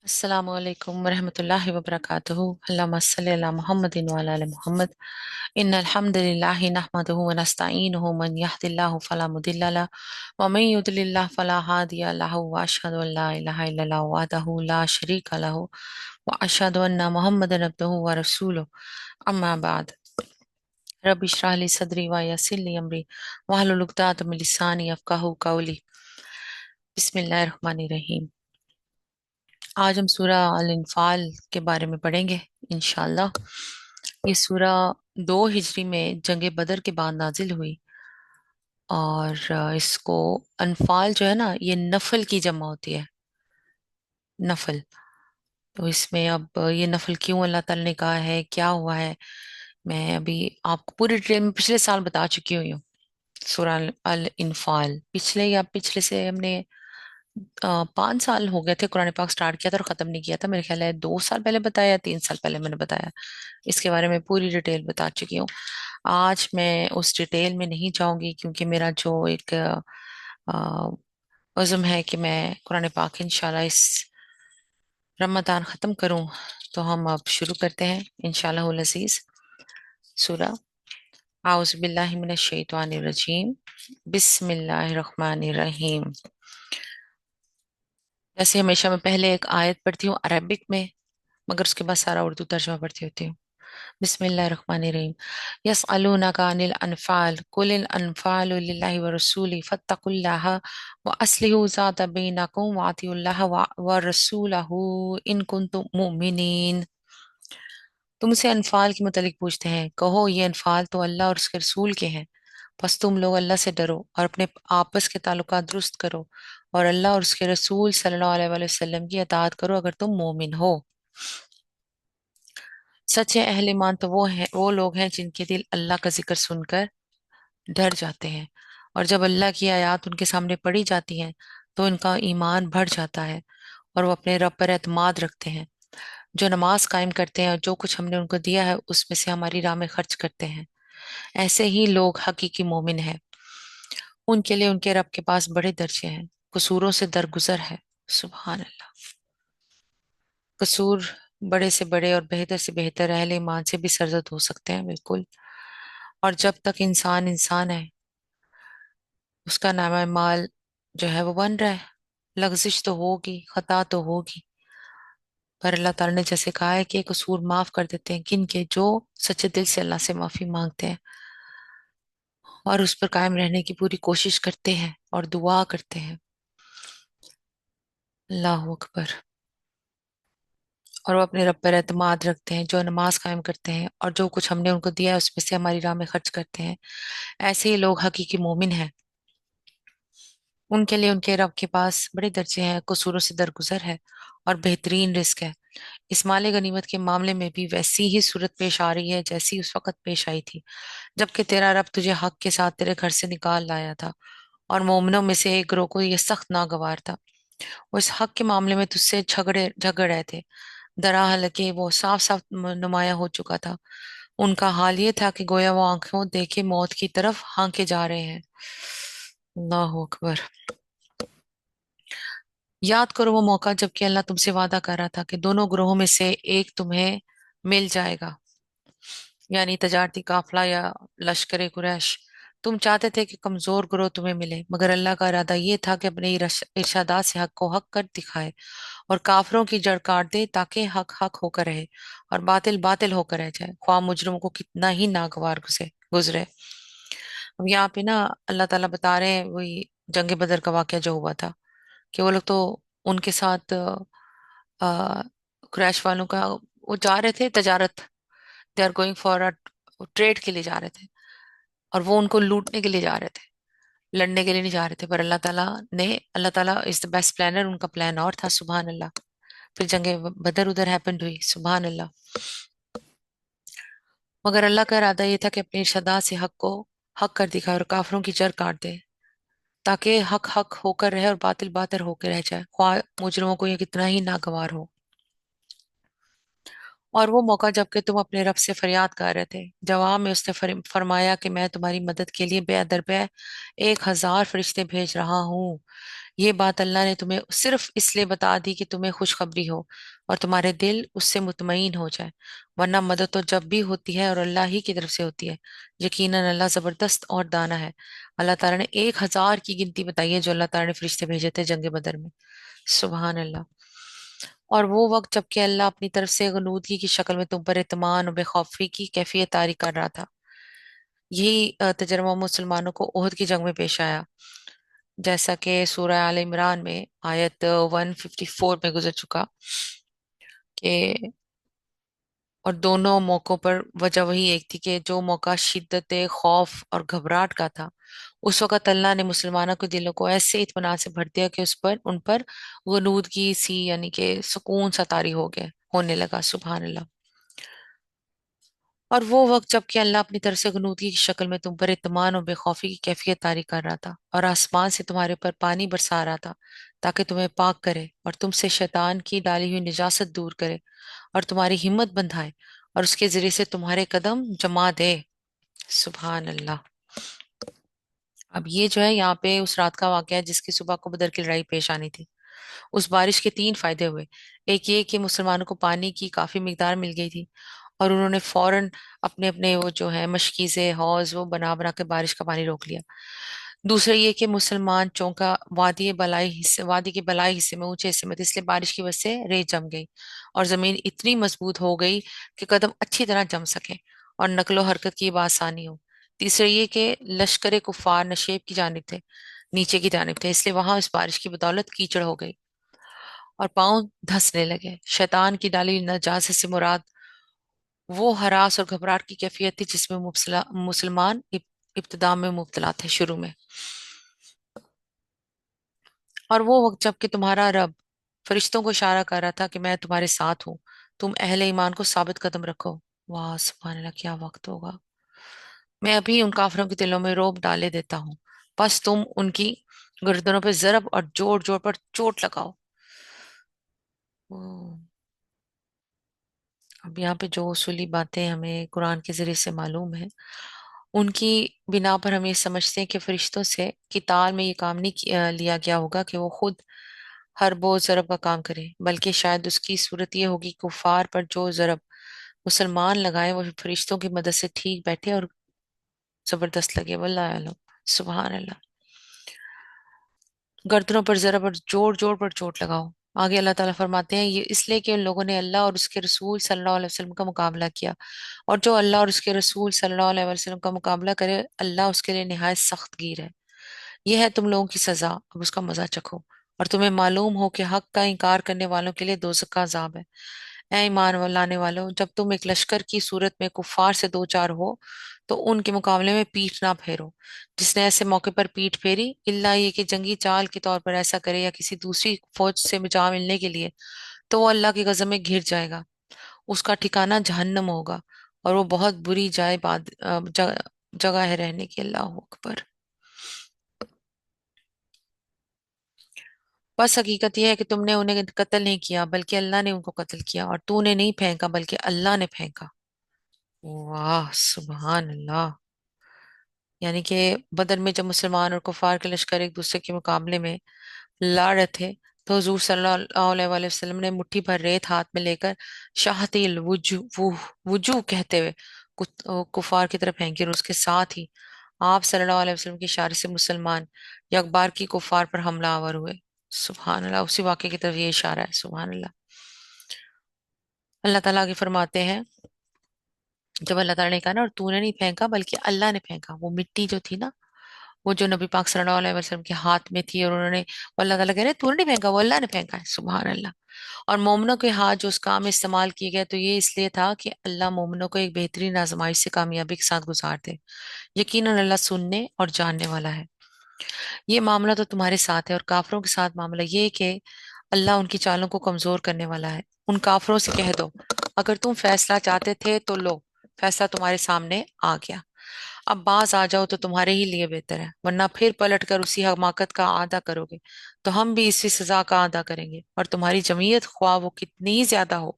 अस्सलामु अलैकुम वरहमतुल्लाहि वबरकातुहू। अल्लाहुम्मा सल्लि अला मुहम्मदिन व अला आलि मुहम्मद। इन्नल हम्दुलिल्लाहि नहमदुहु व नस्तईनुहु मन यहदिल्लाहु फला मुदिल्ल लहु व मन युद्लिल्लाह फला हादिय लहु व अशहदु अन ला इलाहा इल्लल्लाहु वहदहु ला शरीका लहु व अशहदु अन्ना मुहम्मदन अब्दुहु व रसूलुहु। अम्मा बाद। रब्बि इश्रह ली सदरी व यस्सिर ली अमरी वहलुल उक़दतम मिन लिसानी यफ़क़हू क़ौली। बिस्मिल्लाहिर रहमानिर रहीम। आज हम सूरा अल इंफाल के बारे में पढ़ेंगे इंशाल्लाह। ये सूरा 2 हिजरी में जंग बदर के बाद नाजिल हुई और इसको अनफाल जो है ना, ये नफल की जमा होती है, नफल। तो इसमें अब ये नफल क्यों अल्लाह ताला ने कहा है, क्या हुआ है, मैं अभी आपको पूरी डिटेल में पिछले साल बता चुकी हुई हूँ। सूरा अल इंफाल पिछले या पिछले से हमने 5 साल हो गए थे कुरान पाक स्टार्ट किया था और खत्म नहीं किया था। मेरे ख्याल है 2 साल पहले बताया या 3 साल पहले मैंने बताया। इसके बारे में पूरी डिटेल बता चुकी हूँ। आज मैं उस डिटेल में नहीं जाऊंगी क्योंकि मेरा जो एक अज़्म है कि मैं कुरान पाक इंशाल्लाह इस रमजान खत्म करूं। तो हम अब शुरू करते हैं इंशाल्लाह उल अज़ीज। सूरा आउज़ बिल्लाहि मिनश शैतानिर रजीम। बिस्मिल्लाहिर रहमानिर रहीम। जैसे हमेशा मैं पहले एक आयत पढ़ती हूँ अरबिक में, मगर उसके बाद सारा उर्दू तर्जुमा पढ़ती होती हूँ। बिस्मिल्लाहिर्रहमानिर्रहीम। यसअलूनका अनिल अनफाल कुलिल अनफालु लिल्लाहि व रसूली फत्तकुल्लाह व अस्लिहू ज़ाता बैनकुम व अतिउल्लाह व रसूलहू इन कुंतुम मुमिनीन। तुमसे अनफाल के मुतालिक पूछते हैं, कहो ये अनफाल तो अल्लाह और उसके रसूल के हैं। बस तुम लोग अल्लाह से डरो और अपने आपस के ताल्लुकात दुरुस्त करो और अल्लाह और उसके रसूल सल्लल्लाहु अलैहि वसल्लम की अताअत करो अगर तुम मोमिन हो। सच्चे अहले ईमान तो वो लोग हैं जिनके दिल अल्लाह का जिक्र सुनकर डर जाते हैं और जब अल्लाह की आयत उनके सामने पढ़ी जाती हैं तो इनका ईमान बढ़ जाता है और वो अपने रब पर एतमाद रखते हैं। जो नमाज कायम करते हैं और जो कुछ हमने उनको दिया है उसमें से हमारी राह में खर्च करते हैं, ऐसे ही लोग हकीकी मोमिन हैं। उनके लिए उनके रब के पास बड़े दर्जे हैं, कसूरों से दरगुजर है। सुभान अल्लाह। कसूर बड़े से बड़े और बेहतर से बेहतर अहले ईमान से भी सरजद हो सकते हैं, बिल्कुल। और जब तक इंसान इंसान है उसका नाम माल जो है वो बन रहा है। लग्जिश तो होगी, खता तो होगी, पर अल्लाह ताला ने जैसे कहा है कि कसूर माफ कर देते हैं किन के, जो सच्चे दिल से अल्लाह से माफी मांगते हैं और उस पर कायम रहने की पूरी कोशिश करते हैं और दुआ करते हैं। अल्लाह अकबर। और वो अपने रब पर एतमाद रखते हैं, जो नमाज कायम करते हैं और जो कुछ हमने उनको दिया है उसमें से हमारी राह में खर्च करते हैं, ऐसे ही लोग हकीकी मोमिन हैं। उनके लिए उनके रब के पास बड़े दर्जे हैं, कसूरों से दरगुजर है और बेहतरीन रिस्क है। इस माले गनीमत के मामले में भी वैसी ही सूरत पेश आ रही है जैसी उस वक्त पेश आई थी जबकि तेरा रब तुझे हक के साथ तेरे घर से निकाल लाया था और मोमिनों में से एक ग्रोह को यह सख्त नागवार था। वो इस हक के मामले में तुझसे झगड़ रहे थे, दरा हालांकि वो साफ साफ नुमाया हो चुका था। उनका हाल ये था कि गोया वो आंखों देखे मौत की तरफ हांके जा रहे हैं। अल्लाह अकबर। याद करो वो मौका जबकि अल्लाह तुमसे वादा कर रहा था कि दोनों ग्रोहों में से एक तुम्हें मिल जाएगा, यानी तजारती काफिला या लश्कर कुरैश। तुम चाहते थे कि कमजोर ग्रोह तुम्हें मिले, मगर अल्लाह का इरादा ये था कि अपने इरशादात से हक को हक कर दिखाए और काफिरों की जड़ काट दे ताकि हक हक होकर रहे और बातिल बातिल होकर रह जाए, ख्वाह मुजरिमों को कितना ही नागवार गुजरे। अब यहाँ पे ना अल्लाह ताला बता रहे हैं वही जंग बदर का वाकया जो हुआ था कि वो लोग तो उनके साथ क्रैश वालों का वो जा रहे थे तजारत, they are going for a trade के लिए जा रहे थे और वो उनको लूटने के लिए जा रहे थे, लड़ने के लिए नहीं जा रहे थे। पर अल्लाह ताला इज द बेस्ट प्लानर, उनका प्लान और था। सुभान अल्लाह। फिर जंगे बदर उधर हैपेंड हुई। सुभान अल्लाह। मगर अल्लाह का इरादा ये था कि अपने इर्शादात से हक को हक कर दिखाए और काफिरों की जड़ काट दे ताकि हक हक होकर रहे और बातिल बातिल होकर रह जाए, ख्वाह मुजरिमों को ये कितना ही नागवार हो। और वो मौका जबकि तुम अपने रब से फरियाद कर रहे थे, जवाब में उसने फरमाया कि मैं तुम्हारी मदद के लिए बे 1000 फरिश्ते भेज रहा हूँ। یہ بات اللہ نے تمہیں صرف اس لیے بتا دی کہ تمہیں خوشخبری ہو اور تمہارے دل اس سے مطمئن ہو جائے، ورنہ مدد تو جب بھی ہوتی ہے اور اللہ ہی کی طرف سے ہوتی ہے۔ یقیناً اللہ زبردست اور دانا ہے۔ اللہ تعالیٰ نے 1,000 کی گنتی بتائی ہے جو اللہ تعالیٰ نے فرشتے بھیجے تھے جنگ بدر میں۔ سبحان اللہ۔ اور وہ وقت جب کہ اللہ اپنی طرف سے غنودگی کی شکل میں تم پر اطمینان و بے خوفی کی کیفیت طاری کر رہا تھا۔ یہی تجربہ مسلمانوں کو احد کی جنگ میں پیش آیا، جیسا کہ سورہ آل عمران میں آیت 154 میں گزر چکا کہ اور دونوں موقعوں پر وجہ وہی ایک تھی کہ جو موقع شدت خوف اور گھبراہٹ کا تھا، اس وقت اللہ نے مسلمانوں کے دلوں کو ایسے اطمینان سے بھر دیا کہ ان پر غنودگی سی، یعنی کہ سکون سا طاری ہو گیا، ہونے لگا۔ سبحان اللہ۔ اور وہ وقت جب کہ اللہ اپنی طرف سے غنودگی کی شکل میں تم پر اطمینان اور بے خوفی کی کیفیت طاری کر رہا تھا، اور آسمان سے تمہارے اوپر پانی برسا رہا تھا تاکہ تمہیں پاک کرے اور تم سے شیطان کی ڈالی ہوئی نجاست دور کرے اور تمہاری ہمت بندھائے اور اس کے ذریعے سے تمہارے قدم جما دے۔ سبحان اللہ۔ اب یہ جو ہے یہاں پہ اس رات کا واقعہ ہے جس کی صبح کو بدر کی لڑائی پیش آنی تھی۔ اس بارش کے 3 فائدے ہوئے۔ ایک یہ کہ مسلمانوں کو پانی کی کافی مقدار مل گئی تھی اور انہوں نے فوراً اپنے اپنے وہ جو ہے مشکیزیں حوض وہ بنا بنا کے بارش کا پانی روک لیا۔ دوسرا یہ کہ مسلمان چونکا وادی کے بلائی حصے میں اونچے حصے میں تھے، اس لیے بارش کی وجہ سے ریت جم گئی اور زمین اتنی مضبوط ہو گئی کہ قدم اچھی طرح جم سکے اور نقل و حرکت کی بآسانی ہو۔ تیسرا یہ کہ لشکر کفار نشیب کی جانب تھے، نیچے کی جانب تھے، اس لیے وہاں اس بارش کی بدولت کیچڑ ہو گئی اور پاؤں دھسنے لگے۔ شیطان کی ڈالی ہوئی نجاست سے مراد وہ ہراس اور گھبراہٹ کی کیفیت تھی جس میں مسلمان ابتدا میں مبتلا تھے، شروع میں۔ اور وہ وقت جب کہ تمہارا رب فرشتوں کو اشارہ کر رہا تھا کہ میں تمہارے ساتھ ہوں، تم اہل ایمان کو ثابت قدم رکھو۔ واہ سبحان اللہ، کیا وقت ہوگا! میں ابھی ان کافروں کے دلوں میں روب ڈالے دیتا ہوں، بس تم ان کی گردنوں پہ ضرب اور جوڑ جوڑ پر چوٹ لگاؤ۔ اوہ، اب یہاں پہ جو اصولی باتیں ہمیں قرآن کے ذریعے سے معلوم ہے، ان کی بنا پر ہم یہ سمجھتے ہیں کہ فرشتوں سے قتال میں یہ کام نہیں لیا گیا ہوگا کہ وہ خود ہر بو ضرب کا کام کرے، بلکہ شاید اس کی صورت یہ ہوگی کہ کفار پر جو ضرب مسلمان لگائے وہ فرشتوں کی مدد سے ٹھیک بیٹھے اور زبردست لگے۔ واللہ اعلم۔ سبحان اللہ۔ گردنوں پر ضرب اور جوڑ جوڑ پر چوٹ لگاؤ۔ آگے اللہ تعالیٰ فرماتے ہیں یہ اس لیے کہ ان لوگوں نے اللہ اور اس کے رسول صلی اللہ علیہ وسلم کا مقابلہ کیا، اور جو اللہ اور اس کے رسول صلی اللہ علیہ وسلم کا مقابلہ کرے اللہ اس کے لیے نہایت سخت گیر ہے۔ یہ ہے تم لوگوں کی سزا، اب اس کا مزہ چکھو، اور تمہیں معلوم ہو کہ حق کا انکار کرنے والوں کے لیے دوزخ کا عذاب ہے۔ اے ایمان لانے والو، جب تم ایک لشکر کی صورت میں کفار سے دو چار ہو تو ان کے مقابلے میں پیٹھ نہ پھیرو۔ جس نے ایسے موقع پر پیٹھ پھیری، الا یہ کہ جنگی چال کے طور پر ایسا کرے یا کسی دوسری فوج سے جا ملنے کے لیے، تو وہ اللہ کے غضب میں گھر جائے گا، اس کا ٹھکانہ جہنم ہوگا، اور وہ بہت بری جگہ ہے رہنے کی۔ اللہ اکبر۔ بس حقیقت یہ ہے کہ تم نے انہیں قتل نہیں کیا بلکہ اللہ نے ان کو قتل کیا، اور تو نے نہیں پھینکا بلکہ اللہ نے پھینکا۔ واہ سبحان اللہ۔ یعنی کہ بدر میں جب مسلمان اور کفار کے لشکر ایک دوسرے کے مقابلے میں لڑ رہے تھے تو حضور صلی اللہ علیہ وآلہ وسلم نے مٹھی بھر ریت ہاتھ میں لے کر شاہتی وجوہ کہتے ہوئے کفار کی طرف پھینکی، اور اس کے ساتھ ہی آپ صلی اللہ علیہ وسلم کے اشارے سے مسلمان یکبار کی کفار پر حملہ آور ہوئے۔ سبحان اللہ، اسی واقعے کی طرف یہ اشارہ ہے۔ سبحان اللہ۔ اللہ تعالیٰ آگے فرماتے ہیں، جب اللہ تعالیٰ نے کہا نا اور تو نے نہیں پھینکا بلکہ اللہ نے پھینکا، وہ مٹی جو تھی نا، وہ جو نبی پاک صلی اللہ علیہ وسلم کے ہاتھ میں تھی، اور انہوں نے وہ اللہ تعالیٰ کہہ رہے تو نے نہیں پھینکا، وہ اللہ نے پھینکا ہے۔ سبحان اللہ۔ اور مومنوں کے ہاتھ جو اس کام میں استعمال کیے گئے تو یہ اس لیے تھا کہ اللہ مومنوں کو ایک بہترین آزمائش سے کامیابی کے ساتھ گزار دے۔ یقیناً اللہ سننے اور جاننے والا ہے۔ یہ معاملہ تو تمہارے ساتھ ہے، اور کافروں کے ساتھ معاملہ یہ کہ اللہ ان کی چالوں کو کمزور کرنے والا ہے۔ ان کافروں سے کہہ دو اگر تم فیصلہ چاہتے تھے تو لو، فیصلہ تمہارے سامنے آ گیا، اب باز آ جاؤ تو تمہارے ہی لیے بہتر ہے، ورنہ پھر پلٹ کر اسی حماقت کا اعادہ کرو گے تو ہم بھی اسی سزا کا اعادہ کریں گے، اور تمہاری جمعیت خواہ وہ کتنی ہی زیادہ ہو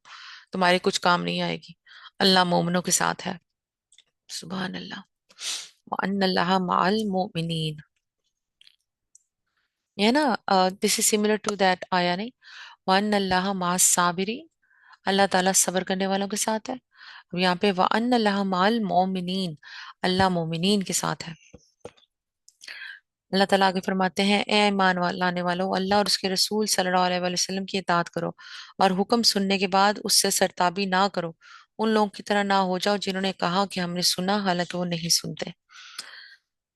تمہارے کچھ کام نہیں آئے گی۔ اللہ مومنوں کے ساتھ ہے۔ سبحان اللہ۔ وَأَنَّ اللَّهَ مَعَ الْمُؤْمِنِينَ۔ ये ना, this is similar to that आया नहीं, वन अल्लाह मास साबिरी, अल्लाह ताला सब्र करने वालों के साथ है। अब यहाँ पे वन अल्लाह माल मोमिनीन, अल्लाह मोमिनीन के साथ है। अल्लाह ताला आगे फरमाते हैं, ए ईमान लाने वालों, अल्लाह और उसके रसूल सल्लल्लाहु अलैहि वसल्लम की इताअत करो और हुक्म सुनने के बाद उससे सरताबी ना करो। उन लोगों की तरह ना हो जाओ जिन्होंने कहा कि हमने सुना, हालांकि वो नहीं सुनते।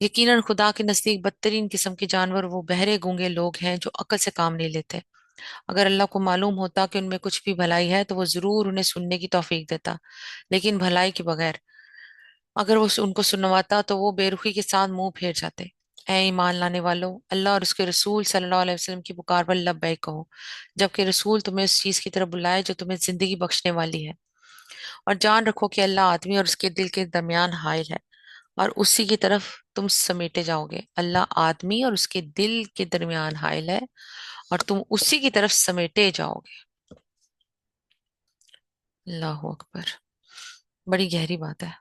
यकीनन खुदा के नजदीक बदतरीन किस्म के जानवर वो बहरे गूंगे लोग हैं जो अक्ल से काम नहीं लेते। अगर अल्लाह को मालूम होता कि उनमें कुछ भी भलाई है तो वो जरूर उन्हें सुनने की तौफीक देता, लेकिन भलाई के बगैर अगर वो उनको सुनवाता तो वो बेरुखी के साथ मुंह फेर जाते। ऐ ईमान लाने वालों, अल्लाह और उसके रसूल सल्लल्लाहु अलैहि वसल्लम की पुकार पर लब्बैक कहो, जबकि रसूल तुम्हें उस चीज की तरफ बुलाए जो तुम्हें जिंदगी बख्शने वाली है। और जान रखो कि अल्लाह आदमी और उसके दिल के दरमियान हायल है और उसी की तरफ तुम समेटे जाओगे। अल्लाह आदमी और उसके दिल के दरमियान हायल है और तुम उसी की तरफ समेटे जाओगे। अल्लाह अकबर, बड़ी गहरी बात है।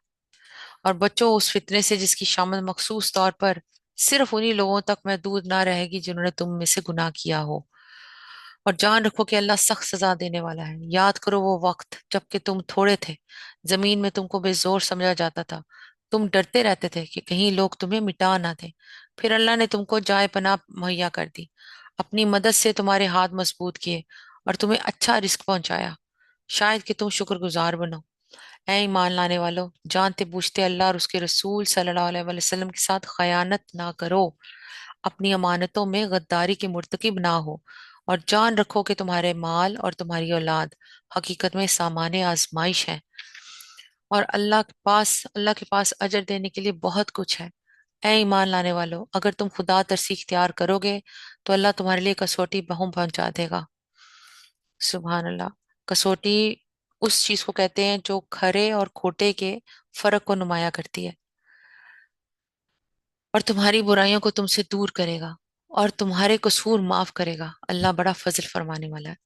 और बच्चों उस फितने से जिसकी शामिल मखसूस तौर पर सिर्फ उन्हीं लोगों तक महदूद ना रहेगी जिन्होंने तुम में से गुनाह किया हो। और जान रखो कि अल्लाह सख्त सजा देने वाला है। याद करो वो वक्त जबकि तुम थोड़े थे, जमीन में तुमको बेजोर समझा जाता था, तुम डरते रहते थे कि कहीं लोग तुम्हें मिटा ना दें। फिर अल्लाह ने तुमको जाए पनाह मुहैया कर दी, अपनी मदद से तुम्हारे हाथ मजबूत किए और तुम्हें अच्छा रिस्क पहुंचाया। शायद कि तुम शुक्रगुजार बनो। ऐ ईमान लाने वालों, जानते बूझते अल्लाह और उसके रसूल सल्लल्लाहु अलैहि वसल्लम के साथ खयानत ना करो, अपनी अमानतों में गद्दारी के मुर्तकिब ना हो, और जान रखो कि तुम्हारे माल और तुम्हारी औलाद हकीकत में सामान्य आजमाइश है और अल्लाह के पास अजर देने के लिए बहुत कुछ है। ऐ ईमान लाने वालों, अगर तुम खुदा तरसी इख्तियार करोगे तो अल्लाह तुम्हारे लिए कसौटी बहुम पहुंचा देगा। सुभान अल्लाह। कसौटी उस चीज को कहते हैं जो खरे और खोटे के फर्क को नुमाया करती है और तुम्हारी बुराइयों को तुमसे दूर करेगा और तुम्हारे कसूर माफ करेगा। अल्लाह बड़ा फजल फरमाने वाला है।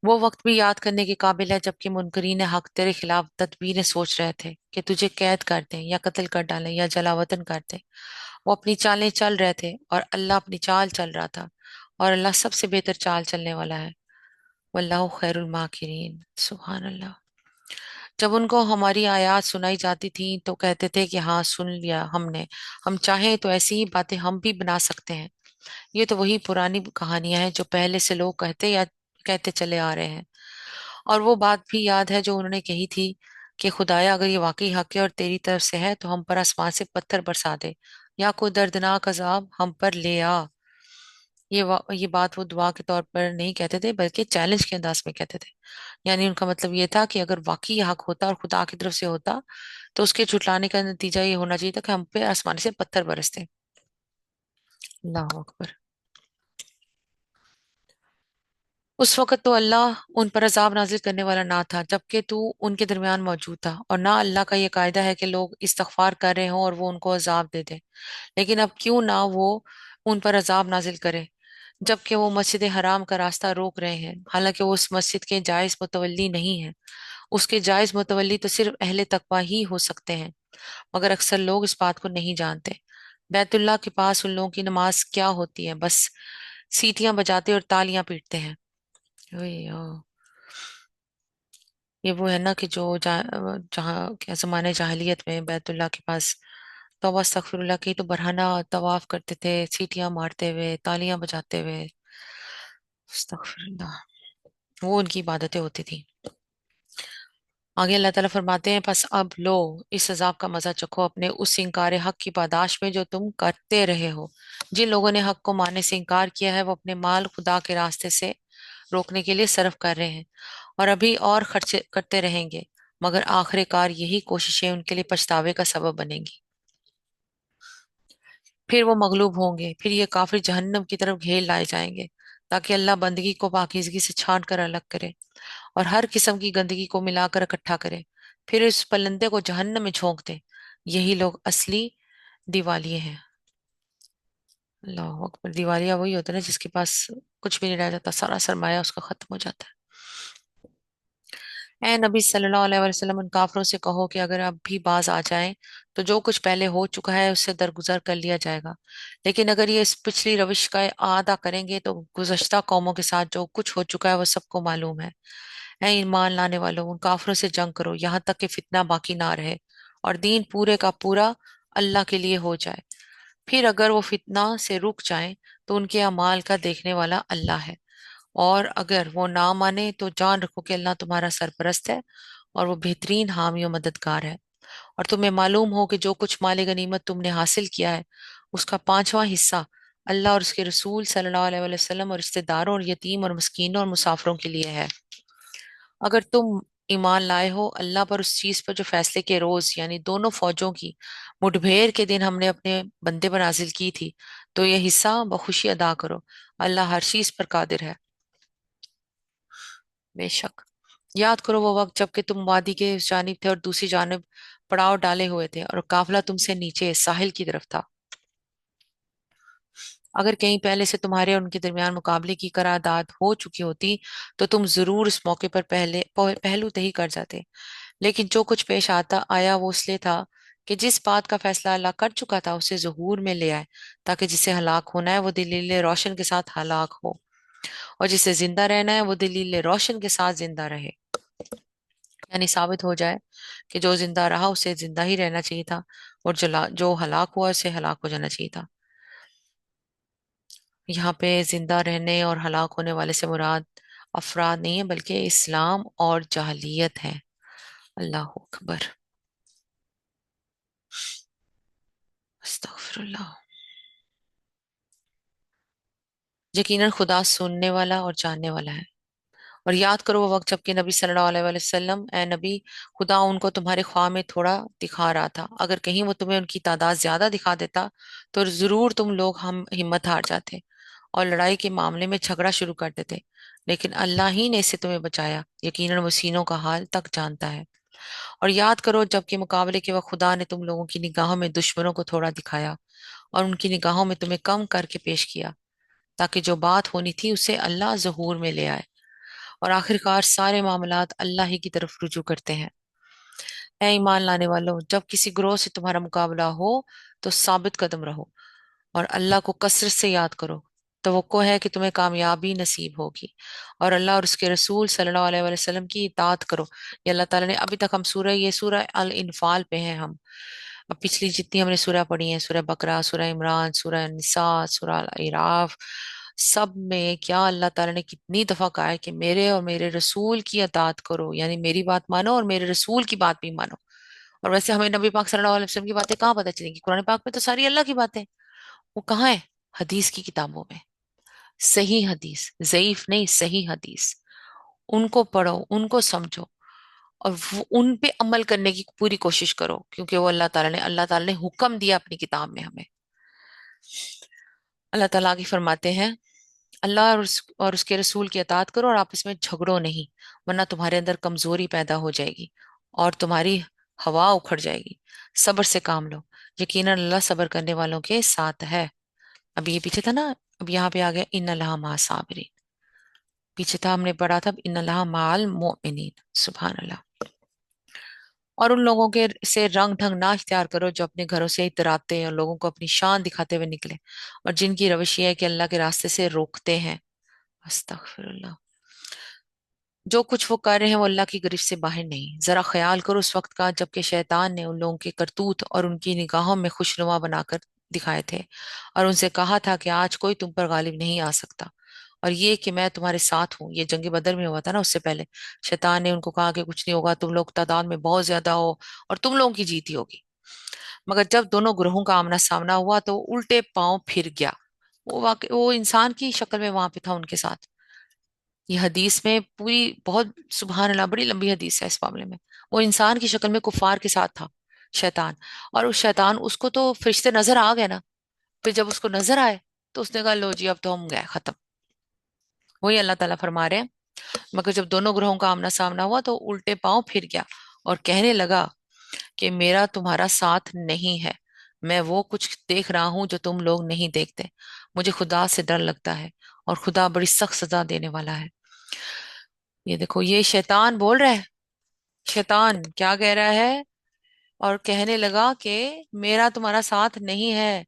वो वक्त भी याद करने के काबिल है जबकि मुनकरीन हक तेरे खिलाफ तदबीरें सोच रहे थे कि तुझे कैद कर दें या कत्ल कर डालें या जलावतन कर दें। वो अपनी चालें चल रहे थे और अल्लाह अपनी चाल चल रहा था, और अल्लाह सबसे बेहतर चाल चलने वाला है। वल्लाहु खैरुल माकिरीन। सुभान अल्लाह। जब उनको हमारी आयत सुनाई जाती थी तो कहते थे कि हाँ, सुन लिया हमने, हम चाहें तो ऐसी ही बातें हम भी बना सकते हैं। ये तो वही पुरानी कहानियां हैं जो पहले से लोग कहते या कहते चले आ रहे हैं। और वो बात भी याद है जो उन्होंने कही थी कि खुदाया, अगर ये वाकई हक है और तेरी तरफ से है तो हम पर आसमान से पत्थर बरसा दे या कोई दर्दनाक अजाब हम पर ले आ। ये बात वो दुआ के तौर पर नहीं कहते थे बल्कि चैलेंज के अंदाज में कहते थे। यानी उनका मतलब ये था कि अगर वाकई ये हक होता और खुदा की तरफ से होता तो उसके झुटलाने का नतीजा ये होना चाहिए था कि हम पे आसमान से पत्थर बरसते। अल्लाह अकबर। उस वक्त तो अल्लाह उन पर अजाब नाजिल करने वाला ना था जबकि तू उनके दरमियान मौजूद था, और ना अल्लाह का ये कायदा है कि लोग इस्तगफार कर रहे हों और वो उनको अजाब दे दे। लेकिन अब क्यों ना वो उन पर अजाब नाजिल करे जबकि वो मस्जिद हराम का रास्ता रोक रहे हैं, हालांकि वो उस मस्जिद के जायज मुतवल्ली नहीं है। उसके जायज मुतवल्ली तो सिर्फ अहले तकवा ही हो सकते हैं, मगर अक्सर लोग इस बात को नहीं जानते। बैतुल्लाह के पास उन लोगों की नमाज क्या होती है? बस सीटियां बजाते और तालियां पीटते हैं। ओए ओ, ये वो है ना कि जो जहाँ क्या जमाने जाहिलियत में बैतुल्लाह के पास तौबा अस्तगफिरुल्लाह की तो बरहना तवाफ करते थे, सीटियां मारते हुए, तालियां बजाते हुए। अस्तगफिरुल्लाह। वो उनकी इबादतें होती थी। आगे अल्लाह ताला फरमाते हैं, बस अब लो, इस अजाब का मजा चखो अपने उस इनकार हक की पादाश में जो तुम करते रहे हो। जिन लोगों ने हक को मानने से इनकार किया है वो अपने माल खुदा के रास्ते से रोकने के लिए सर्फ कर रहे हैं और अभी और खर्च करते रहेंगे, मगर आखिरकार यही कोशिशें उनके लिए पछतावे का सबब बनेंगी। फिर वो मगलूब होंगे, फिर ये काफिर जहन्नम की तरफ घेर लाए जाएंगे ताकि अल्लाह बंदगी को पाकीज़गी से छान कर अलग करे और हर किस्म की गंदगी को मिलाकर इकट्ठा करे, फिर इस पलंदे को जहन्नम में झोंक दे। यही लोग असली दिवालिये हैं। अल्लाह अकबर। दिवालिया वही होता है ना जिसके पास कुछ भी नहीं रह जाता, सारा सरमाया उसका खत्म हो जाता है। اے نبी सल्लल्लाहु अलैहि वसल्लम, उन काफरों से कहो कि अगर अब भी बाज आ जाएं तो जो कुछ पहले हो चुका है उससे दरगुजर कर लिया जाएगा, लेकिन अगर ये इस पिछली रविश का आदा करेंगे तो गुज़श्ता कौमों के साथ जो कुछ हो चुका है वो सबको मालूम है। ऐ ईमान लाने वालों, उन काफरों से जंग करो यहाँ तक कि फितना बाकी ना रहे और दीन पूरे का पूरा अल्लाह के लिए हो जाए। फिर अगर वो फितना से रुक जाएं तो उनके अमाल का देखने वाला अल्लाह है, और अगर वो ना माने तो जान रखो कि अल्लाह तुम्हारा सरपरस्त है और वो बेहतरीन हामी और मददगार है। और तुम्हें मालूम हो कि जो कुछ माल गनीमत तुमने हासिल किया है उसका पांचवा हिस्सा अल्लाह और उसके रसूल सल्लल्लाहु अलैहि वसल्लम और रिश्तेदारों और यतीम और मस्कीनों और मुसाफिरों के लिए है। अगर तुम ईमान लाए हो अल्लाह पर, उस चीज पर जो फैसले के रोज यानी दोनों फौजों की मुठभेड़ के दिन हमने अपने बंदे पर नाजिल की थी, तो यह हिस्सा बखुशी अदा करो। अल्लाह हर चीज पर कादिर है। बेशक याद करो वो वक्त जबकि तुम वादी के उस जानिब थे और दूसरी जानिब पड़ाव डाले हुए थे और काफिला तुमसे नीचे साहिल की तरफ था। अगर कहीं पहले से तुम्हारे और उनके दरमियान मुकाबले की करारदाद हो चुकी होती तो तुम जरूर इस मौके पर पहलू तही कर जाते, लेकिन जो कुछ पेश आता आया वो इसलिए था कि जिस बात का फैसला अल्लाह कर चुका था उसे ज़हूर में ले आए, ताकि जिसे हलाक होना है वो दलील रोशन के साथ हलाक हो, और जिसे जिंदा रहना है वो दलील रोशन के साथ जिंदा रहे। यानी साबित हो जाए कि जो जिंदा रहा उसे जिंदा ही रहना चाहिए था, और जो हलाक हुआ उसे हलाक हो जाना चाहिए था। यहाँ पे जिंदा रहने और हलाक होने वाले से मुराद अफराद नहीं है बल्कि इस्लाम और जाहलियत है। अल्लाह अकबर। अस्तगफिरुल्लाह। यकीनन खुदा सुनने वाला और जानने वाला है। और याद करो वो वक्त जबकि नबी सल्लल्लाहु अलैहि वसल्लम, ए नबी, खुदा उनको तुम्हारे ख्वाब में थोड़ा दिखा रहा था। अगर कहीं वो तुम्हें उनकी तादाद ज्यादा दिखा देता तो जरूर तुम लोग हम हिम्मत हार जाते और लड़ाई के मामले में झगड़ा शुरू कर देते, लेकिन अल्लाह ही ने इससे तुम्हें बचाया। यकीनन वो सीनों का हाल तक जानता है। और याद करो जबकि मुकाबले के वक्त खुदा ने तुम लोगों की निगाहों में दुश्मनों को थोड़ा दिखाया और उनकी निगाहों में तुम्हें कम करके पेश किया, ताकि जो बात होनी थी उसे अल्लाह ज़हूर में ले आए। और आखिरकार सारे मामलात अल्लाह ही की तरफ रुजू करते हैं। ऐ ईमान लाने वालों, जब किसी ग्रोह से तुम्हारा मुकाबला हो तो साबित कदम रहो और अल्लाह को कसरत से याद करो। तवक्को है कि तुम्हें कामयाबी नसीब होगी, और अल्लाह और उसके रसूल सल्लल्लाहु अलैहि वसल्लम की इताअत करो। ये अल्लाह ताला ने अभी तक हम ये सूरह अल इनफाल पे हैं हम। अब पिछली जितनी हमने सूरह पढ़ी है, सूरह बकरा, सूरह इमरान, सूरह निसा, सूरह अल इराफ, सब में क्या अल्लाह ताला ने कितनी दफा कहा है कि मेरे और मेरे रसूल की अतात करो, यानी मेरी बात मानो और मेरे रसूल की बात भी मानो। और वैसे हमें नबी पाक सल्लल्लाहु अलैहि वसल्लम की बातें कहाँ पता चलेंगी? कुरान पाक में तो सारी अल्लाह की बातें। वो कहाँ है? हदीस की किताबों में। सही हदीस, ज़ईफ नहीं, सही हदीस। उनको पढ़ो, उनको समझो और उन पे अमल करने की पूरी कोशिश करो, क्योंकि वो अल्लाह ताला ने हुक्म दिया अपनी किताब में हमें। अल्लाह ताला आगे फरमाते हैं, अल्लाह और उसके रसूल की अतात करो और आपस में झगड़ो नहीं, वरना तुम्हारे अंदर कमजोरी पैदा हो जाएगी और तुम्हारी हवा उखड़ जाएगी। सब्र से काम लो, यकीनन अल्लाह सब्र करने वालों के साथ है। अब ये पीछे था ना, अब यहाँ पे आ गया इन अल्लाह मा साबिरीन। पीछे था हमने पढ़ा था इन अल्लाह माल मोमिनीन। सुभान अल्लाह। और उन लोगों के से रंग ढंग ना इख्तियार करो जो अपने घरों से इतराते हैं और लोगों को अपनी शान दिखाते हुए निकले, और जिनकी रवैश ये है कि अल्लाह के रास्ते से रोकते हैं। अस्तगफिरुल्लाह। जो कुछ वो कर रहे हैं वो अल्लाह की गिरफ्त से बाहर नहीं। जरा ख्याल करो उस वक्त का जबकि शैतान ने उन लोगों के करतूत और उनकी निगाहों में खुशनुमा बनाकर दिखाए थे और उनसे कहा था कि आज कोई तुम पर गालिब नहीं आ सकता, और ये कि मैं तुम्हारे साथ हूँ। ये जंग बदर में हुआ था ना, उससे पहले शैतान ने उनको कहा कि कुछ नहीं होगा, तुम लोग तादाद में बहुत ज्यादा हो और तुम लोगों की जीत ही होगी। मगर जब दोनों ग्रोहों का आमना सामना हुआ तो उल्टे पांव फिर गया। वो इंसान की शक्ल में वहां पे था उनके साथ। ये हदीस में पूरी बहुत सुबहान अल्लाह, बड़ी लंबी हदीस है इस मामले में। वो इंसान की शक्ल में कुफार के साथ था शैतान, और उस शैतान उसको तो फरिश्ते नजर आ गए ना। फिर जब उसको नजर आए तो उसने कहा लो जी अब तो हम गए खत्म। वही अल्लाह ताला फरमा रहे हैं, मगर जब दोनों ग्रहों का आमना सामना हुआ तो उल्टे पांव फिर गया और कहने लगा कि मेरा तुम्हारा साथ नहीं है, मैं वो कुछ देख रहा हूं जो तुम लोग नहीं देखते। मुझे खुदा से डर लगता है और खुदा बड़ी सख्त सजा देने वाला है। ये देखो, ये शैतान बोल रहा है शैतान क्या कह रहा है? और कहने लगा कि मेरा तुम्हारा साथ नहीं है,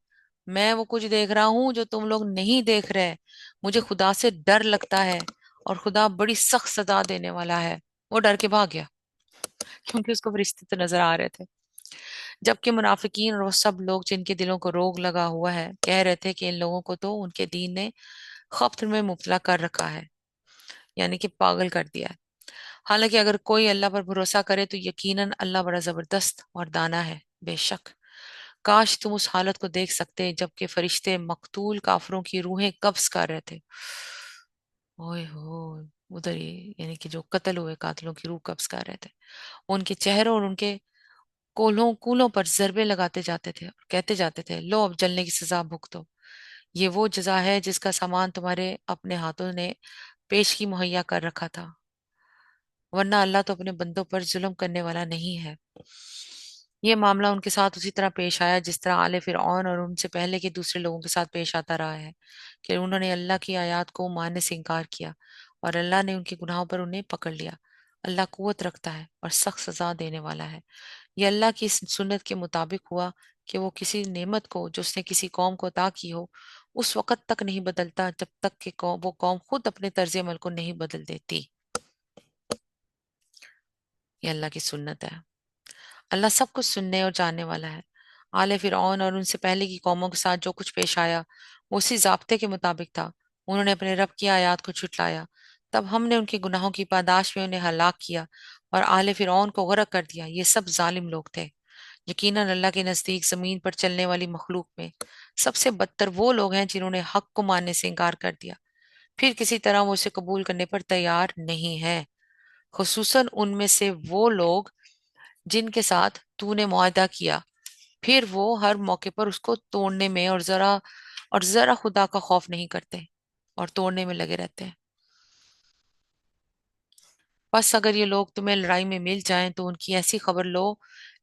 मैं वो कुछ देख रहा हूं जो तुम लोग नहीं देख रहे। मुझे खुदा से डर लगता है और खुदा बड़ी सख्त सजा देने वाला है। वो डर के भाग गया क्योंकि उसको फरिश्ते तो नजर आ रहे थे। जबकि मुनाफिकीन और वो सब लोग जिनके दिलों को रोग लगा हुआ है कह रहे थे कि इन लोगों को तो उनके दीन ने खप्त में मुब्तला कर रखा है, यानी कि पागल कर दिया है। हालांकि अगर कोई अल्लाह पर भरोसा करे तो यकीनन अल्लाह बड़ा जबरदस्त और दाना है। बेशक काश तुम उस हालत को देख सकते जबकि फरिश्ते मकतूल काफरों की रूहें कब्ज कर रहे थे। ओए हो, उधर ही यानी कि जो कत्ल हुए कातिलों की रूह कब्ज कर रहे थे, उनके चेहरों और उनके कोल्हों कूलों पर जरबे लगाते जाते थे और कहते जाते थे, लो अब जलने की सजा भुगतो। ये वो जजा है जिसका सामान तुम्हारे अपने हाथों ने पेश की मुहैया कर रखा था, वरना अल्लाह तो अपने बंदों पर जुल्म करने वाला नहीं है। ये मामला उनके साथ उसी तरह पेश आया जिस तरह आले फिरऔन और उनसे पहले के दूसरे लोगों के साथ पेश आता रहा है कि उन्होंने अल्लाह की आयत को मानने से इनकार किया और अल्लाह ने उनके गुनाहों पर उन्हें पकड़ लिया। अल्लाह कुव्वत रखता है और सख्त सजा देने वाला है। ये अल्लाह की इस सुन्नत के मुताबिक हुआ कि वो किसी नेमत को जो उसने किसी कौम को अता की हो उस वक़्त तक नहीं बदलता जब तक कि वो कौम खुद अपने तर्ज अमल को नहीं बदल देती। ये अल्लाह की सुन्नत है। अल्लाह सब कुछ सुनने और जानने वाला है। आले फिरौन और उनसे पहले की कौमों के साथ जो कुछ पेश आया वो उसी जाब्ते के मुताबिक था। उन्होंने अपने रब की आयत को झुटलाया, तब हमने उनके गुनाहों की पादाश में उन्हें हलाक किया और आले फिरौन को गरक कर दिया। ये सब जालिम लोग थे। यकीनन अल्लाह के नजदीक जमीन पर चलने वाली मखलूक में सबसे बदतर वो लोग हैं जिन्होंने हक को मानने से इनकार कर दिया, फिर किसी तरह वो उसे कबूल करने पर तैयार नहीं है। खुसूसन उनमें से वो लोग जिनके साथ तूने मुआहदा किया, फिर वो हर मौके पर उसको तोड़ने में और जरा खुदा का खौफ नहीं करते और तोड़ने में लगे रहते हैं। बस अगर ये लोग तुम्हें लड़ाई में मिल जाएं तो उनकी ऐसी खबर लो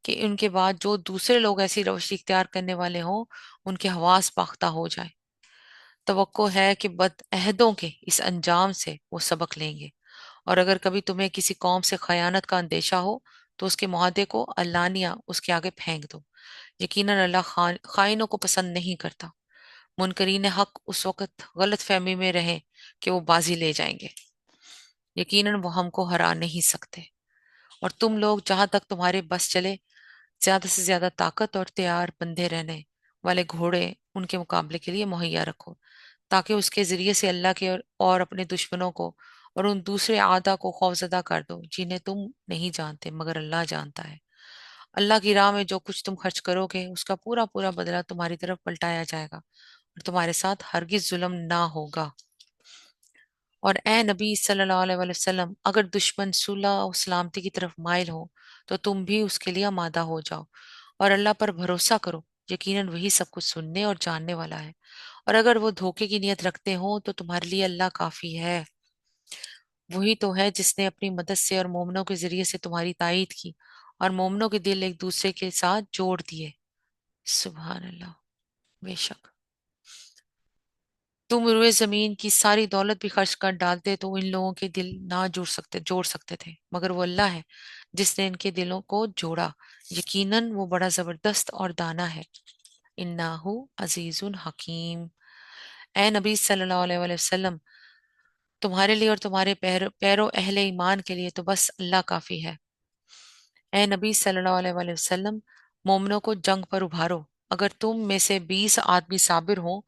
कि उनके बाद जो दूसरे लोग ऐसी रवश इख्तियार करने वाले हों उनके हवास बाख्ता हो जाए। तवक्को है कि बदअहदों के इस अंजाम से वो सबक लेंगे। और अगर कभी तुम्हें किसी कौम से खयानत का अंदेशा हो तो उसके मुआहदे को अल्लानिया उसके आगे फेंक दो। यकीनन अल्लाह खाइनों को पसंद नहीं करता। मुनकरीन हक उस वक्त गलत फहमी में रहे कि वो बाजी ले जाएंगे। यकीनन वो हमको हरा नहीं सकते। और तुम लोग जहां तक तुम्हारे बस चले ज्यादा से ज्यादा ताकत और तैयार बंधे रहने वाले घोड़े उनके मुकाबले के लिए मुहैया रखो, ताकि उसके जरिए से अल्लाह के और अपने दुश्मनों को और उन दूसरे आदा को खौफजदा कर दो जिन्हें तुम नहीं जानते मगर अल्लाह जानता है। अल्लाह की राह में जो कुछ तुम खर्च करोगे उसका पूरा पूरा बदला तुम्हारी तरफ पलटाया जाएगा और तुम्हारे साथ हरगिज जुल्म ना होगा। और ए नबी सल्लल्लाहु अलैहि वसल्लम, अगर दुश्मन सुलह और सलामती की तरफ माइल हो तो तुम भी उसके लिए आमादा हो जाओ और अल्लाह पर भरोसा करो। यकीनन वही सब कुछ सुनने और जानने वाला है। और अगर वो धोखे की नीयत रखते हो तो तुम्हारे लिए अल्लाह काफी है। वही तो है जिसने अपनी मदद से और मोमनों के जरिए से तुम्हारी तायीद की और मोमनों के दिल एक दूसरे के साथ जोड़ दिए। सुभान अल्लाह। बेशक तुम रुए जमीन की सारी दौलत भी खर्च कर डालते तो इन लोगों के दिल ना जोड़ सकते थे, मगर वो अल्लाह है जिसने इनके दिलों को जोड़ा। यकीनन वो बड़ा जबरदस्त और दाना है। इन्नाहु अजीजुन हकीम। ए नबी सल्लल्लाहु अलैहि वसल्लम, तुम्हारे लिए और तुम्हारे पैरों अहले ईमान के लिए तो बस अल्लाह काफी है। ए नबी सल्लल्लाहु अलैहि वसल्लम, मोमनों को जंग पर उभारो। अगर तुम में से 20 आदमी साबिर हों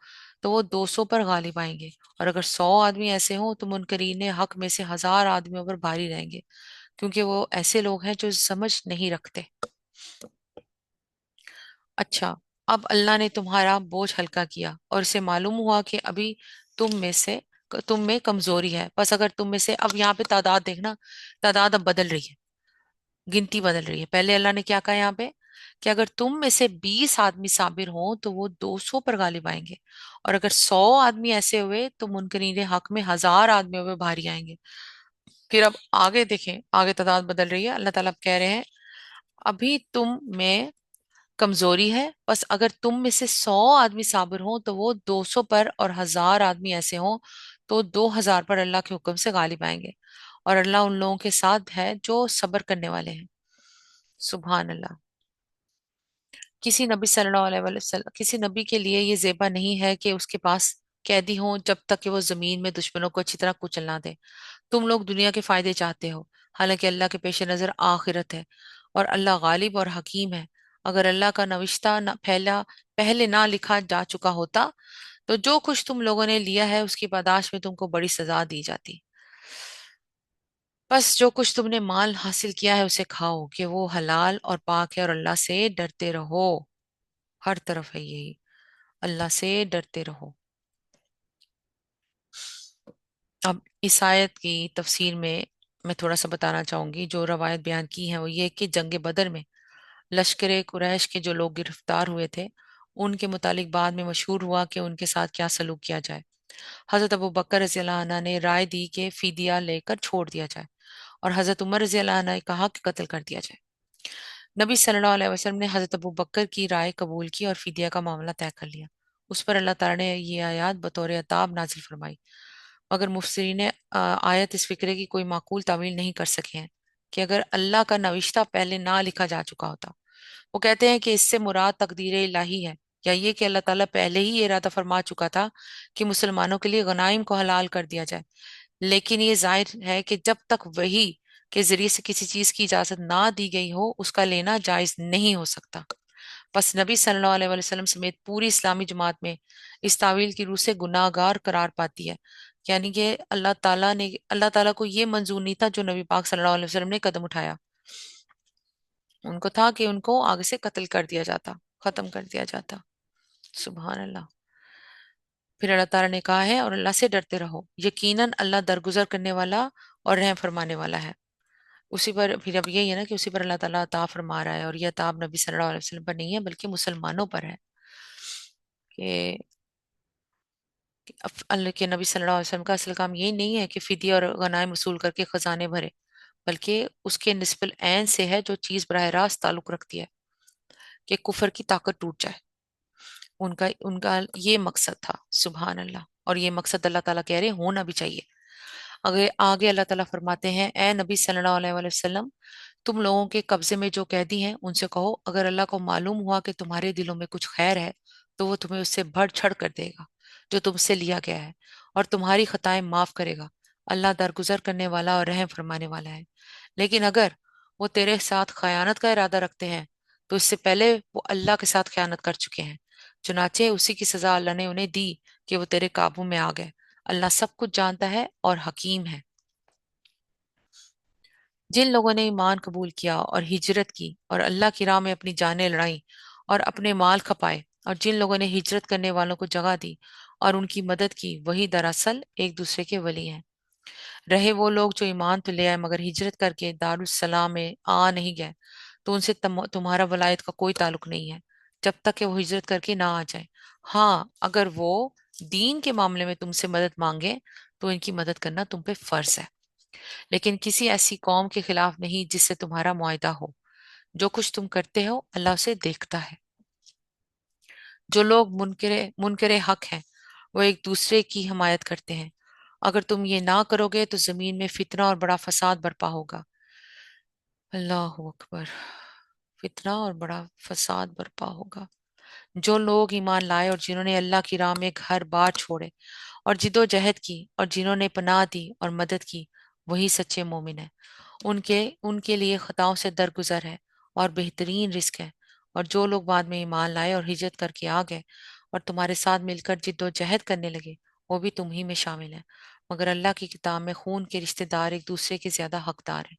तो वो 200 पर गालिब आएंगे, और अगर 100 आदमी ऐसे हों तो मुनकरीन हक में से 1000 आदमियों पर भारी रहेंगे, क्योंकि वो ऐसे लोग हैं जो समझ नहीं रखते। अच्छा, अब अल्लाह ने तुम्हारा बोझ हल्का किया और इसे मालूम हुआ कि अभी तुम में कमजोरी है। बस अगर तुम में से, अब यहाँ पे तादाद देखना, तादाद अब बदल रही है, गिनती बदल रही है। पहले अल्लाह ने क्या कहा यहाँ पे कि अगर तुम में से 20 आदमी साबिर हों तो वो 200 पर गालिब आएंगे, और अगर 100 आदमी ऐसे हुए तो मुनकरीन हक में 1000 आदमियों पे भारी आएंगे। फिर अब आगे देखें, आगे तादाद बदल रही है। अल्लाह ताला अब कह रहे हैं अभी तुम में कमजोरी है, बस अगर तुम में से 100 आदमी साबिर हों तो वो 200 पर, और 1000 आदमी ऐसे हों तो 2000 पर अल्लाह के हुक्म से गालिब आएंगे। اور اللہ उन लोगों के साथ है जो सब्र करने वाले हैं। सुभान अल्लाह। किसी नबी सल्लल्लाहु अलैहि वसल्लम, किसी नबी के लिए ये ज़ेबा नहीं है कि उसके पास कैदी हों जब तक कि वो जमीन में दुश्मनों को अच्छी तरह कुचल ना दे। तुम लोग दुनिया के फायदे चाहते हो, हालांकि अल्लाह के पेश नजर आखिरत है, और अल्लाह गालिब और हकीम है। अगर अल्लाह का नविश्ता न पहला पहले ना लिखा जा चुका होता तो जो कुछ तुम लोगों ने लिया है उसकी पादाश में तुमको बड़ी सजा दी जाती। बस जो कुछ तुमने माल हासिल किया है उसे खाओ कि वो हलाल और पाक है, और अल्लाह से डरते रहो। हर तरफ है यही, अल्लाह से डरते रहो। अब इस आयत की तफसीर में मैं थोड़ा सा बताना चाहूंगी। जो रवायत बयान की है वो ये कि जंग बदर में लश्कर कुरैश के जो लोग गिरफ्तार हुए थे उनके मुतालिक बाद में मशहूर हुआ कि उनके साथ क्या सलूक किया जाए। हजरत अबू बकर रज़ी अल्लाह अन्हु ने राय दी कि फिदिया लेकर छोड़ दिया जाए, और हजरत उमर रज़ी अल्लाह अन्हु ने कहा कि कत्ल कर दिया जाए। नबी सल्लल्लाहु अलैहि वसल्लम ने हजरत अबू बकर की राय कबूल की और फिदिया का मामला तय कर लिया। उस पर अल्लाह ताला ने ये आयत बतौर अताब नाजिल फरमाई। मगर मुफस्सिरीन ने आयत इस फिक्रे की कोई माकूल तावील नहीं कर सके हैं कि अगर अल्लाह का नविश्ता पहले ना लिखा जा चुका होता। वो कहते हैं कि इससे मुराद तकदीर इलाही है, या ये कि अल्लाह ताला पहले ही ये इरादा फरमा चुका था कि मुसलमानों के लिए गनाइम को हलाल कर दिया जाए। लेकिन ये जाहिर है कि जब तक वही के जरिए से किसी चीज की इजाजत ना दी गई हो उसका लेना जायज नहीं हो सकता। बस नबी सल्लल्लाहु अलैहि वसल्लम समेत पूरी इस्लामी जमात में इस तावील की रूह से गुनाहगार करार पाती है। यानी कि अल्लाह ताला को ये मंजूर नहीं था जो नबी पाक सल्लल्लाहु अलैहि वसल्लम ने कदम उठाया। उनको था कि उनको आगे से कत्ल कर दिया जाता, खत्म कर दिया जाता। सुभान अल्लाह। फिर अल्लाह ताला ने कहा है और अल्लाह से डरते रहो, यकीनन अल्लाह दरगुजर करने वाला और रहम फरमाने वाला है। उसी पर फिर अब यही है ना कि उसी पर अल्लाह ताला अता फरमा रहा है, और यह अताब नबी सल्लल्लाहु अलैहि वसल्लम पर नहीं है बल्कि मुसलमानों पर है कि अल्लाह के नबी सल्लल्लाहु अलैहि वसल्लम का असल काम यही नहीं है कि फिदिया और गनाइम वसूल करके खजाने भरे, बल्कि उसके निस्बल ऐन से है जो चीज बराह रास्त ताल्लुक रखती है कि कुफर की ताकत टूट जाए। उनका उनका ये मकसद था। सुभान अल्लाह। और ये मकसद अल्लाह ताला कह रहे हैं होना भी चाहिए। आगे आगे अल्लाह ताला फरमाते हैं, ए नबी सल्लल्लाहु अलैहि वसल्लम, तुम लोगों के कब्जे में जो कैदी हैं उनसे कहो अगर अल्लाह को मालूम हुआ कि तुम्हारे दिलों में कुछ खैर है तो वो तुम्हें उससे बढ़ चढ़ कर देगा जो तुमसे लिया गया है, और तुम्हारी खताएं माफ करेगा। अल्लाह दरगुजर करने वाला और रहम फरमाने वाला है। लेकिन अगर वो तेरे साथ खयानत का इरादा रखते हैं तो इससे पहले वो अल्लाह के साथ खयानत कर चुके हैं, चुनाचे उसी की सजा अल्लाह ने उन्हें दी कि वो तेरे काबू में आ गए। अल्लाह सब कुछ जानता है और हकीम है। जिन लोगों ने ईमान कबूल किया और हिजरत की और अल्लाह की राह में अपनी जानें लड़ाई और अपने माल खपाए, और जिन लोगों ने हिजरत करने वालों को जगह दी और उनकी मदद की, वही दरअसल एक दूसरे के वली हैं। रहे वो लोग जो ईमान तो ले आए मगर हिजरत करके दारुसलाम में आ नहीं गए, तो उनसे तुम्हारा वलायत का कोई ताल्लुक नहीं है जब तक कि वो हिजरत करके ना आ जाए। हाँ, अगर वो दीन के मामले में तुमसे मदद मांगे तो इनकी मदद करना तुम पे फर्ज है, लेकिन किसी ऐसी कौम के खिलाफ नहीं जिससे तुम्हारा मुआहदा हो। जो कुछ तुम करते हो अल्लाह उसे देखता है। जो लोग मुनकरे मुनकरे हक हैं वो एक दूसरे की हिमायत करते हैं। अगर तुम ये ना करोगे तो जमीन में फितना और बड़ा फसाद बर्पा होगा। अल्लाह अकबर। फितना और बड़ा फसाद बर्पा होगा। जो लोग ईमान लाए और जिन्होंने अल्लाह की राह में घर बार छोड़े और जिदोजहद की और जिन्होंने पनाह दी और मदद की, वही सच्चे मोमिन है। उनके उनके लिए खताओं से दरगुजर है और बेहतरीन रिस्क है। और जो लोग बाद में ईमान लाए और हिजरत करके आ गए और तुम्हारे साथ मिलकर जिद्दोजहद करने लगे, वो भी तुम ही में शामिल है। मगर अल्लाह की किताब में खून के रिश्तेदार एक दूसरे के ज्यादा हकदार हैं।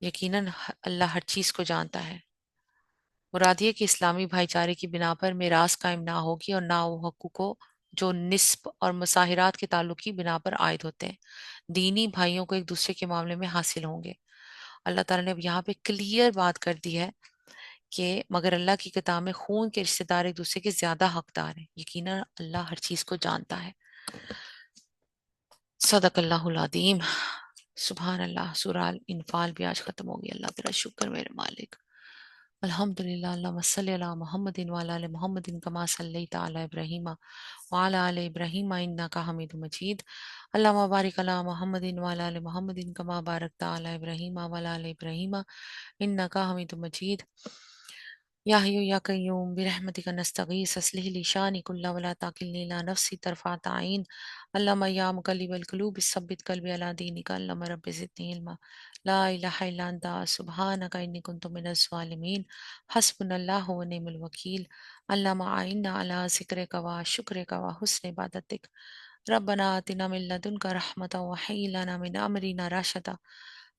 यकीनन अल्लाह हर चीज को जानता है। मुराद ये कि इस्लामी भाईचारे की बिना पर मिरास कायम ना होगी और ना वो हकूकों जो निस्ब और मुसाहिरात के ताल्लुक की बिना पर आयद होते हैं दीनी भाइयों को एक दूसरे के मामले में हासिल होंगे। अल्लाह ताला ने अब यहाँ पे क्लियर बात कर दी है कि मगर अल्लाह की किताब में खून के रिश्तेदार एक दूसरे के ज्यादा हकदार हैं। यकीनन अल्लाह हर चीज को जानता है। सदकल्लाहुल अज़ीम। सुभान अल्लाह। सूरह अल इनफाल भी आज खत्म हो गया। अल्लाह तेरा शुक्र मेरे मालिक। الحمدللہ اللہم صلی علی محمد وعلی آل محمد کما صلیت علی ابراہیم وعلی آل ابراہیم انک حمید مجید اللہم بارک علی محمد وعلی آل محمد کما بارکت علی ابراہیم وعلی آل ابراہیم انک حمید مجید یا حی یا قیوم برحمتک نستغیث اصلح لی شانی کلہ ولا تاکلنی الی نفسی طرفۃ عین اللہم یا مقلب القلوب ثبت قلبی علی دینک اللہم رب زدنی علما لا الہ الا انت سبحانک انی کنت من الظالمین حسبنا اللہ و نعم الوکیل اللہم اعنا علی ذکرک و شکرک و حسن عبادتک ربنا آتنا من لدنک رحمتا وہیئ لنا من امرنا رشدا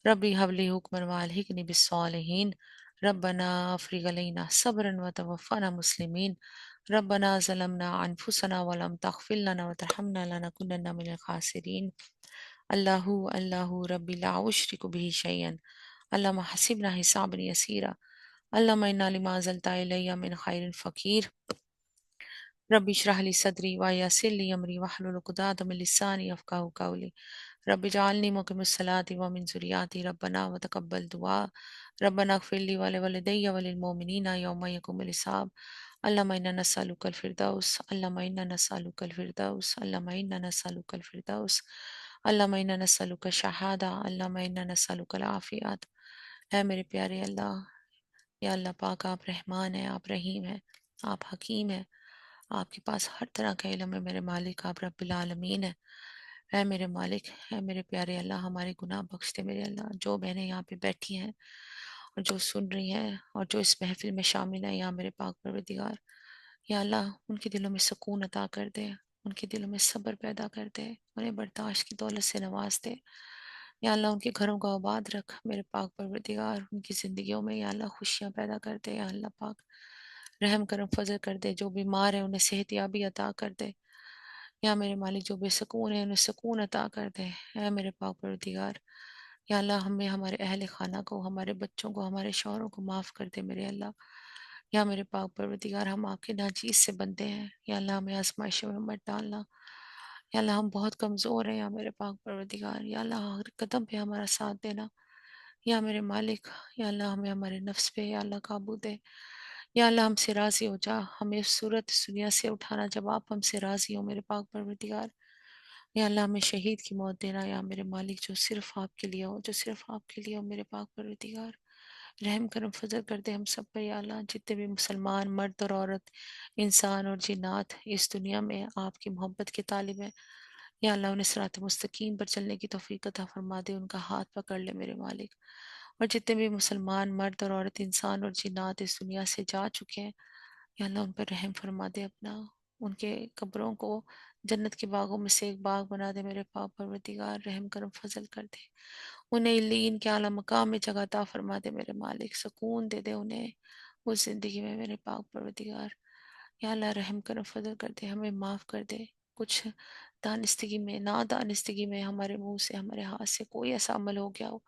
ربی ھب لی حکما والحقنی بالصالحین ربنا افرغ علینا صبرا وتوفنا مسلمین ربنا ظلمنا انفسنا ولم تغفر لنا وترحمنا لنکونن من الخاسرین اللہ اللہ ربی لا اشرک به شیئا اللہم حسبنا حسابا یسیرا اللہم انا لما انزلت الی من خیر فقیر رب اشرح لي صدري ويسر لي امري واحلل عقدة من لساني يفقهوا قولي رب اجعلني مقيم الصلاة ومن ذريتي ربنا وتقبل دعاء ربنا اغفر لي ولوالدي وللمؤمنين يوم يقوم الحساب اللهم انا نسألك الفردوس اللهم انا نسألك الفردوس اللهم انا نسألك الفردوس اللهم انا نسألك الشهادة اللهم انا نسألك العافيات اے میرے پیارے اللہ، یا اللہ پاک آپ رحمان ہیں، آپ رحیم ہیں، آپ حکیم ہیں، آپ کے پاس ہر طرح کا علم ہے میرے مالک، آپ رب العالمین ہیں۔ اے میرے مالک، اے میرے پیارے اللہ، ہمارے گناہ بخش دے میرے اللہ۔ جو بہنیں یہاں پہ بیٹھی ہیں اور جو سن رہی ہیں اور جو اس محفل میں شامل ہیں، یا میرے پاک پروردگار، یا اللہ ان کے دلوں میں سکون عطا کر دے، ان کے دلوں میں صبر پیدا کر دے، انہیں برداشت کی دولت سے نواز دے، یا اللہ ان کے گھروں کو آباد رکھ میرے پاک پروردگار، ان کی زندگیوں میں یا اللہ خوشیاں پیدا کر دے، یا اللہ پاک رحم کرم فضل کر دے، جو بیمار ہیں انہیں صحت یابی عطا کر دے، یا میرے مالک جو بے سکون ہیں انہیں سکون عطا کر دے، اے میرے پاک پروردگار، یا اللہ ہمیں، ہمارے اہل خانہ کو، ہمارے بچوں کو، ہمارے شوہروں کو معاف کر دے میرے اللہ، یا میرے پاک پروردگار ہم آپ کے ناچیز سے بندے ہیں، یا اللہ ہمیں آزمائشوں میں مت ڈالنا، یا اللہ ہم بہت کمزور ہیں یا میرے پاک پروردگار، یا اللہ ہر قدم پہ ہمارا ساتھ دینا، یا میرے مالک، یا اللہ ہمیں ہمارے نفس پہ یا اللہ قابو دے، یا اللہ ہم سے راضی ہو جا، ہمیں اس صورت اس دنیا سے اٹھانا جب آپ ہم سے راضی ہو میرے پاک پروردگار، یا اللہ ہمیں شہید کی موت دینا یا میرے مالک، جو صرف آپ کے لیے ہو، جو صرف آپ کے لیے ہو میرے پاک پروردگار، رحم کرم فضل کر دے ہم سب پر یا اللہ، جتنے بھی مسلمان مرد اور عورت، انسان اور جنات اس دنیا میں آپ کی محبت کے طالب ہیں، یا اللہ انہیں صراط مستقیم پر چلنے کی توفیق عطا فرما دے، ان کا ہاتھ پکڑ لے میرے مالک، اور جتنے بھی مسلمان مرد اور عورت، انسان اور جنات اس دنیا سے جا چکے ہیں، یا اللہ ان پر رحم فرما دے اپنا، ان کے قبروں کو جنت کے باغوں میں سے ایک باغ بنا دے میرے پاک پروردگار، رحم کرم فضل کر دے، انہیں علیین کے اعلیٰ مقام میں جگہ عطا فرما دے میرے مالک، سکون دے دے انہیں اس زندگی میں میرے پاک پروردگار، یا اللہ رحم کرم فضل کر دے، ہمیں معاف کر دے، کچھ دانستگی میں، نادانستگی میں ہمارے منہ سے، ہمارے ہاتھ سے کوئی ایسا عمل ہو گیا ہو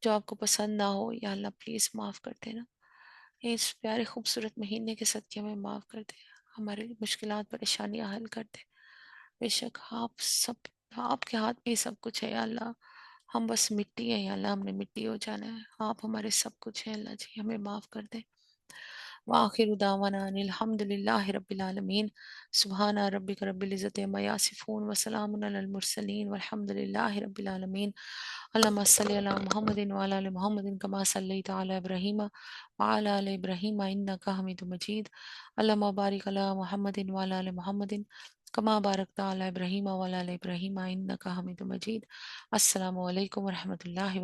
جو آپ کو پسند نہ ہو، یا اللہ پلیز معاف کر دینا، اس پیارے خوبصورت مہینے کے صدقے میں معاف کر دے، ہمارے مشکلات پریشانیاں حل کر دے، بے شک آپ کے ہاتھ میں ہی سب کچھ ہے یا اللہ، ہم بس مٹی ہیں یا اللہ، ہم نے مٹی ہو جانا ہے، آپ ہمارے سب کچھ ہیں اللہ جی، ہمیں معاف کر دیں۔ وآخر دعوانا ان الحمد للہ رب العالمین، سبحان ربک رب العزت عما یصفون وسلام علی المرسلین والحمد للہ رب العالمین۔ اللہم صلی علی محمد وعلی آل محمد کما صلیت علی ابراہیم وعلی آل ابراہیم انک حمید مجید، اللہم بارک علی محمد وعلی آل محمد کما بارکت علی ابراہیم وعلی آل ابراہیم انک حمید مجید۔ السلام علیکم ورحمۃ اللہ